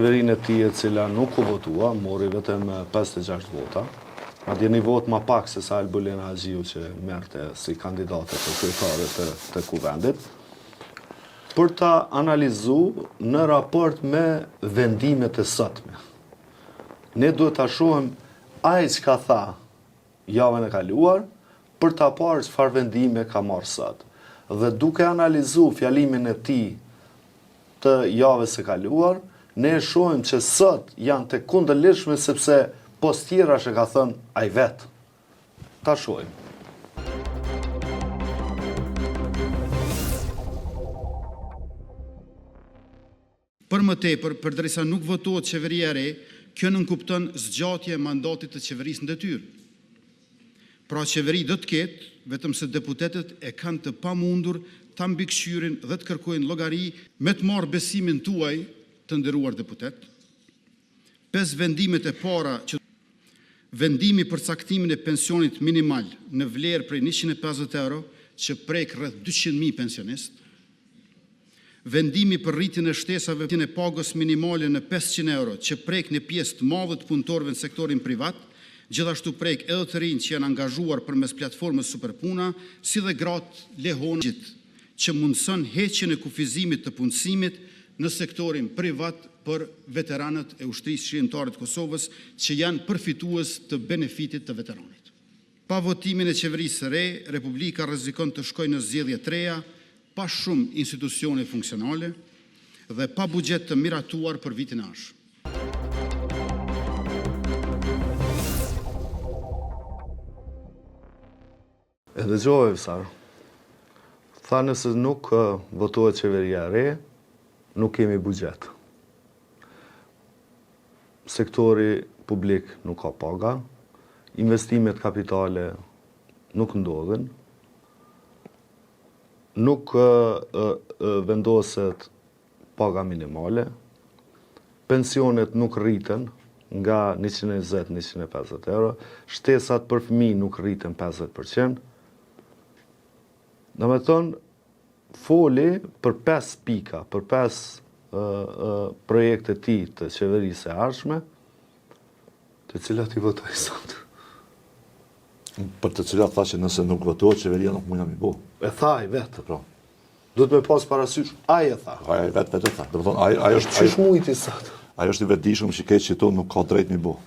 qeverinë e tij e cila nuk u votua, mori vetëm 56 vota. Madje një vot më pak se sa Albulena Haxhiu që merrte si kandidate për kryetare të kuvendit, për ta analizuar në raport me vendimet e sotme. Ne duhet ta shohim ai çka tha javën e kaluar për ta parë çfarë vendime ka marrë sot. Dhe duke analizuar fjalimin e tij të javës së kaluar, ne shohim që sot janë të kundërlidhshme sepse post tjera që ka thënë ai vetë. Ta shohim. Për më tepër, përderisa nuk votohet qeveria e re, kjo nënkupton zgjatje e mandatit të qeverisë në detyrë. Pra qeveri do të ketë, vetëm se deputetët e kanë të pamundur ta mbikëqyrin dhe të kërkojnë llogari me të marrë besimin tuaj të nderuar deputet. 5 vendimet e para që vendimi për caktimin e pensionit minimal në vlerë prej 150 euro që prek rreth 200.000 pensionist. Vendimi për rritjen e shtesave e pagës minimale në 500 euro që prek në pjesë të madhe të punëtorëve në sektorin privat, gjithashtu prek edhe të rinj që janë angazhuar përmes platformës Superpuna, si dhe gratë lehonjit që mundson heqjen e kufizimit të punësimit në sektorin privat për veteranët e ushtrisë shqiptare të Kosovës që janë përfitues të benefitit të veteranit. Pa votimin e qeverisë së re, Republika rrezikon të shkojë në zgjedhje të reja, pa shumë institucione funksionale dhe pa buxhet të miratuar për vitin e ardhshëm. E dëgjova Vsar. Tha nëse nuk votohet qeveria e re, nuk kemi buxhet. Sektori publik nuk ka paga, investimet kapitale nuk ndodhen, nuk vendoset paga minimale, pensionet nuk rriten nga 120-150 euro, shtesat për fëmijë nuk rriten 50%. Në me thonë, foli për 5 pika, për 5 projekte ti të qeverisë e ardhshme, të cilat i votoj sot. Për të cilat tha që nëse nuk votohet, qeveria nuk mund mi bo. E tha i vetë. Duhet me pas parasysh, ai e tha. Ai vetë e tha. Do të thonë, ai është Qysh mujti sot? Ai është i vetëdijshëm që keq që to nuk ka drejt mi bo.